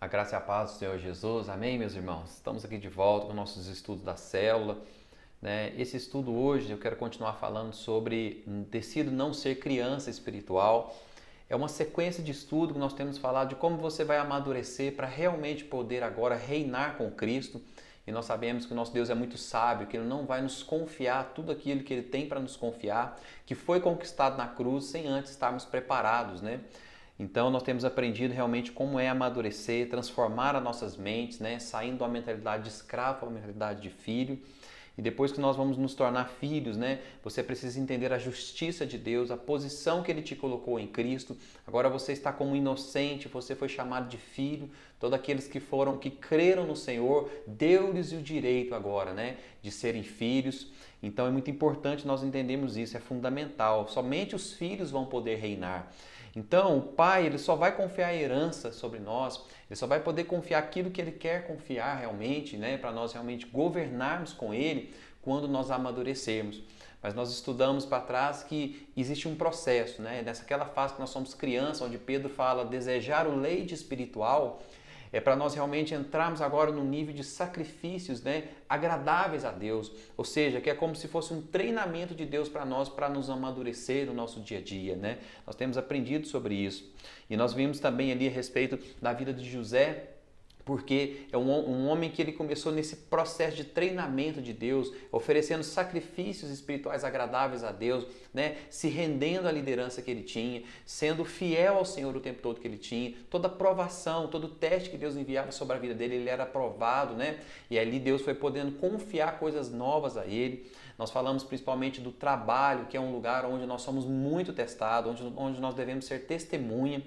A graça e a paz do Senhor Jesus, amém, meus irmãos? Estamos aqui de volta com nossos estudos da célula, né? Esse estudo hoje eu quero continuar falando sobre decido não ser criança espiritual. É uma sequência de estudo que nós temos falado de como você vai amadurecer para realmente poder agora reinar com Cristo. E nós sabemos que o nosso Deus é muito sábio, que Ele não vai nos confiar tudo aquilo que Ele tem para nos confiar, que foi conquistado na cruz sem antes estarmos preparados, né? Então nós temos aprendido realmente como é amadurecer, transformar as nossas mentes, né? Saindo da mentalidade de escravo para a mentalidade de filho. E depois que nós vamos nos tornar filhos, né? Você precisa entender a justiça de Deus, a posição que Ele te colocou em Cristo. Agora você está como inocente, você foi chamado de filho. Todos aqueles que creram no Senhor, deu-lhes o direito agora, né? De serem filhos. Então é muito importante nós entendermos isso, é fundamental. Somente os filhos vão poder reinar. Então, o Pai, Ele só vai confiar a herança sobre nós, Ele só vai poder confiar aquilo que Ele quer confiar realmente, né, para nós realmente governarmos com Ele quando nós amadurecermos. Mas nós estudamos para trás que existe um processo, né, nessa fase que nós somos crianças, onde Pedro fala desejar o leite espiritual, é para nós realmente entrarmos agora no nível de sacrifícios, né, agradáveis a Deus. Ou seja, que é como se fosse um treinamento de Deus para nós, para nos amadurecer no nosso dia a dia, né? Nós temos aprendido sobre isso. E nós vimos também ali a respeito da vida de José, porque é um homem que ele começou nesse processo de treinamento de Deus, oferecendo sacrifícios espirituais agradáveis a Deus, né? Se rendendo à liderança que ele tinha, sendo fiel ao Senhor o tempo todo que ele tinha, toda provação, todo teste que Deus enviava sobre a vida dele, ele era aprovado, né? E ali Deus foi podendo confiar coisas novas a ele. Nós falamos principalmente do trabalho, que é um lugar onde nós somos muito testados, onde nós devemos ser testemunha.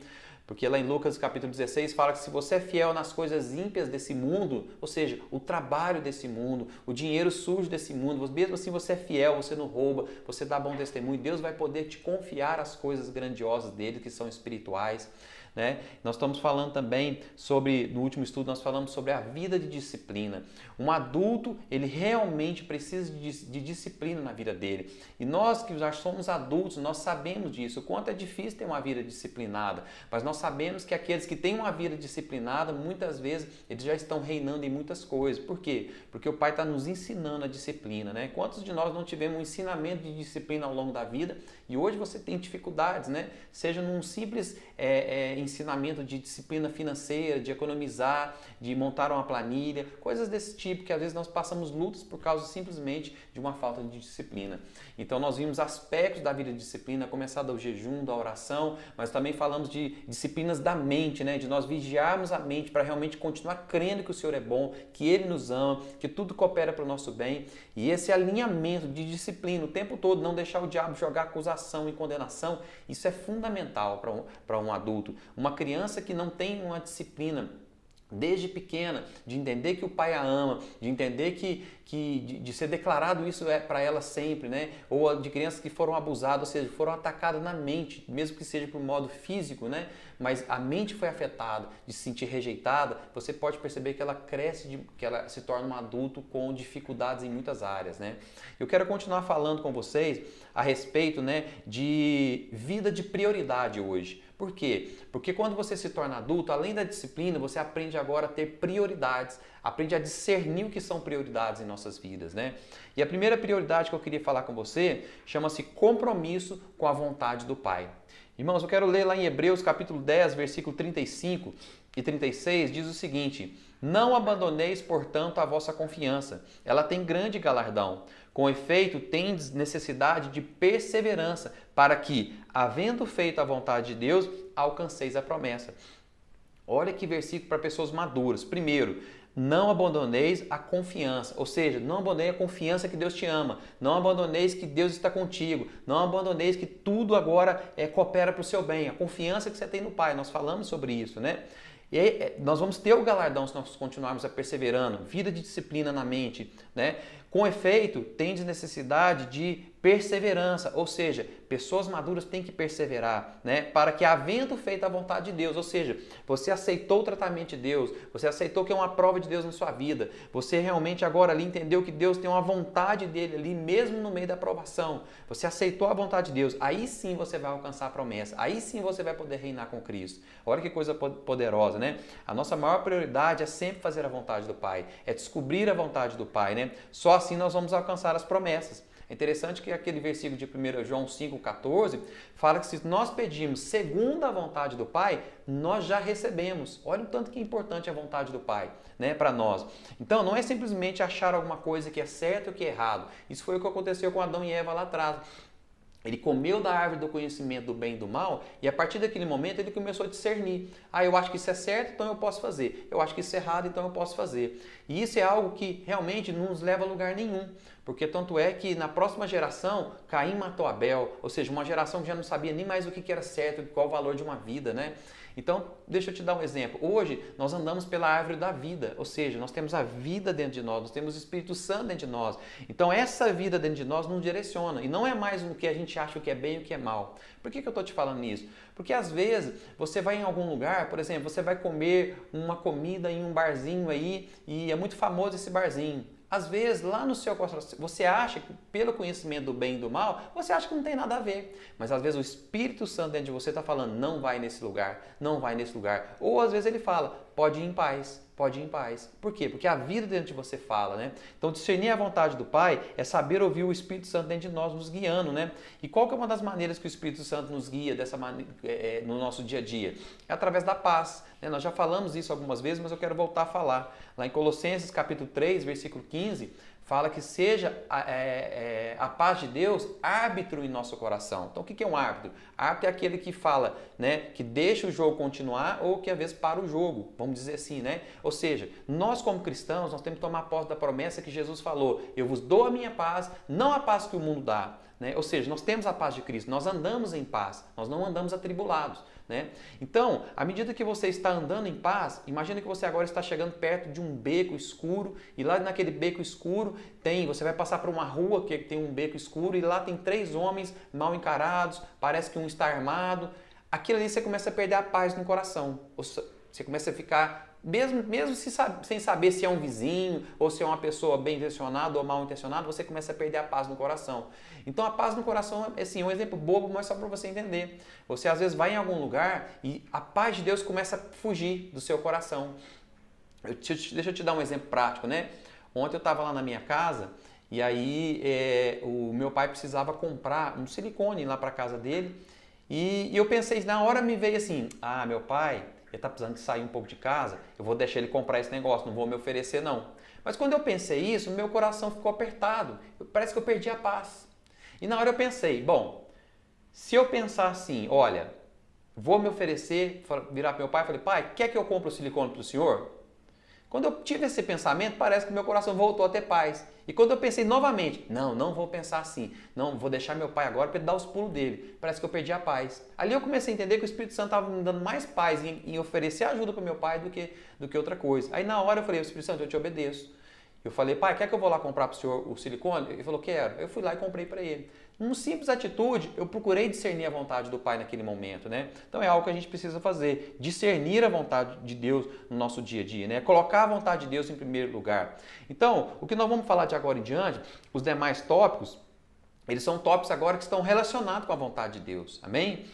Porque lá em Lucas capítulo 16 fala que se você é fiel nas coisas ímpias desse mundo, ou seja, o trabalho desse mundo, o dinheiro sujo desse mundo, mesmo assim você é fiel, você não rouba, você dá bom testemunho, Deus vai poder te confiar as coisas grandiosas dele, que são espirituais. Né? Nós estamos falando também sobre, no último estudo nós falamos sobre a vida de disciplina. Um adulto, ele realmente precisa de disciplina na vida dele. E nós que já somos adultos, nós sabemos disso, o quanto é difícil ter uma vida disciplinada. Mas nós sabemos que aqueles que têm uma vida disciplinada, muitas vezes eles já estão reinando em muitas coisas. Por quê? Porque o Pai está nos ensinando a disciplina. Né? Quantos de nós não tivemos um ensinamento de disciplina ao longo da vida e hoje você tem dificuldades, né? Seja num simples ensinamento de disciplina financeira, de economizar, de montar uma planilha, coisas desse tipo, que às vezes nós passamos lutas por causa simplesmente de uma falta de disciplina. Então nós vimos aspectos da vida de disciplina, começar do jejum, da oração, mas também falamos de disciplinas da mente, né? De nós vigiarmos a mente para realmente continuar crendo que o Senhor é bom, que Ele nos ama, que tudo coopera para o nosso bem. E esse alinhamento de disciplina o tempo todo, não deixar o diabo jogar acusação e condenação, isso é fundamental para um adulto. Uma criança que não tem uma disciplina desde pequena, de entender que o pai a ama, de entender de ser declarado isso para ela sempre, né? Ou de crianças que foram abusadas, ou seja, foram atacadas na mente, mesmo que seja por modo físico, né? Mas a mente foi afetada, de se sentir rejeitada, você pode perceber que ela cresce, que ela se torna um adulto com dificuldades em muitas áreas, né? Eu quero continuar falando com vocês a respeito, né, de vida de prioridade hoje. Por quê? Porque quando você se torna adulto, além da disciplina, você aprende agora a ter prioridades, aprende a discernir o que são prioridades em nossas vidas, né? E a primeira prioridade que eu queria falar com você chama-se compromisso com a vontade do Pai. Irmãos, eu quero ler lá em Hebreus capítulo 10, versículo 35 e 36, diz o seguinte: não abandoneis, portanto, a vossa confiança, ela tem grande galardão. Com efeito, tendes necessidade de perseverança, para que, havendo feito a vontade de Deus, alcanceis a promessa. Olha que versículo para pessoas maduras. Primeiro, não abandoneis a confiança, ou seja, não abandoneis a confiança que Deus te ama, não abandoneis que Deus está contigo, não abandoneis que tudo agora coopera para o seu bem, a confiança que você tem no Pai, nós falamos sobre isso, né? E nós vamos ter o galardão se nós continuarmos a perseverando, vida de disciplina na mente, né? Com efeito, tendes necessidade de Perseverança, ou seja, pessoas maduras têm que perseverar, né? Para que, havendo feito a vontade de Deus, ou seja, você aceitou o tratamento de Deus, você aceitou que é uma prova de Deus na sua vida, você realmente agora ali entendeu que Deus tem uma vontade dele ali, mesmo no meio da provação, você aceitou a vontade de Deus, aí sim você vai alcançar a promessa, aí sim você vai poder reinar com Cristo. Olha que coisa poderosa, né? A nossa maior prioridade é sempre fazer a vontade do Pai, é descobrir a vontade do Pai, né? Só assim nós vamos alcançar as promessas. É interessante que aquele versículo de 1 João 5,14 fala que se nós pedimos segundo a vontade do Pai, nós já recebemos. Olha o tanto que é importante a vontade do Pai, né, para nós. Então, não é simplesmente achar alguma coisa que é certo ou que é errado. Isso foi o que aconteceu com Adão e Eva lá atrás. Ele comeu da árvore do conhecimento do bem e do mal e a partir daquele momento ele começou a discernir. Ah, eu acho que isso é certo, então eu posso fazer. Eu acho que isso é errado, então eu posso fazer. E isso é algo que realmente não nos leva a lugar nenhum. Porque tanto é que na próxima geração, Caim matou Abel. Ou seja, uma geração que já não sabia nem mais o que era certo, qual o valor de uma vida, né? Então, deixa eu te dar um exemplo. Hoje, nós andamos pela árvore da vida, ou seja, nós temos a vida dentro de nós temos o Espírito Santo dentro de nós. Então, essa vida dentro de nós nos direciona e não é mais o que a gente acha que é bem e o que é mal. Por que eu estou te falando isso? Porque às vezes você vai em algum lugar, por exemplo, você vai comer uma comida em um barzinho aí e é muito famoso esse barzinho. Às vezes, lá no seu coração, você acha que, pelo conhecimento do bem e do mal, você acha que não tem nada a ver. Mas às vezes o Espírito Santo dentro de você está falando, não vai nesse lugar, não vai nesse lugar. Ou às vezes ele fala, pode ir em paz, pode ir em paz. Por quê? Porque a vida dentro de você fala, né? Então, discernir a vontade do Pai é saber ouvir o Espírito Santo dentro de nós, nos guiando, né? E qual que é uma das maneiras que o Espírito Santo nos guia dessa maneira, no nosso dia a dia? É através da paz. Né? Nós já falamos isso algumas vezes, mas eu quero voltar a falar. Lá em Colossenses capítulo 3, versículo 15, fala que seja a paz de Deus árbitro em nosso coração. Então, o que é um árbitro? Árbitro é aquele que fala, né, que deixa o jogo continuar ou que às vezes para o jogo, vamos dizer assim, né? Ou seja, nós como cristãos, nós temos que tomar posse da promessa que Jesus falou, eu vos dou a minha paz, não a paz que o mundo dá. Né? Ou seja, nós temos a paz de Cristo, nós andamos em paz, nós não andamos atribulados. Né? Então, à medida que você está andando em paz, imagina que você agora está chegando perto de um beco escuro e lá naquele beco escuro você vai passar por uma rua que tem um beco escuro e lá tem 3 homens mal encarados, parece que um está armado. Aquilo ali você começa a perder a paz no coração, você começa a ficar... Mesmo sem saber se é um vizinho ou se é uma pessoa bem intencionada ou mal intencionada, você começa a perder a paz no coração. Então a paz no coração é assim, um exemplo bobo, mas só para você entender. Você às vezes vai em algum lugar e a paz de Deus começa a fugir do seu coração. Deixa eu te dar um exemplo prático, né? Ontem eu estava lá na minha casa e aí o meu pai precisava comprar um silicone lá para a casa dele e eu pensei, na hora me veio assim, meu pai... ele está precisando de sair um pouco de casa, eu vou deixar ele comprar esse negócio, não vou me oferecer não. Mas quando eu pensei isso, meu coração ficou apertado, parece que eu perdi a paz. E na hora eu pensei, bom, se eu pensar assim, olha, vou me oferecer, virar para meu pai e falei, pai, quer que eu compre o silicone para o senhor? Quando eu tive esse pensamento, parece que meu coração voltou a ter paz. E quando eu pensei novamente, não vou pensar assim, não, vou deixar meu pai agora para ele dar os pulos dele. Parece que eu perdi a paz. Ali eu comecei a entender que o Espírito Santo estava me dando mais paz em oferecer ajuda para meu pai do que outra coisa. Aí na hora eu falei, Espírito Santo, eu te obedeço. Eu falei, pai, quer que eu vou lá comprar para o senhor o silicone? Ele falou, quero. Eu fui lá e comprei para ele. Numa simples atitude, eu procurei discernir a vontade do Pai naquele momento, né? Então é algo que a gente precisa fazer, discernir a vontade de Deus no nosso dia a dia, né? Colocar a vontade de Deus em primeiro lugar. Então, o que nós vamos falar de agora em diante, os demais tópicos, eles são tópicos agora que estão relacionados com a vontade de Deus, amém?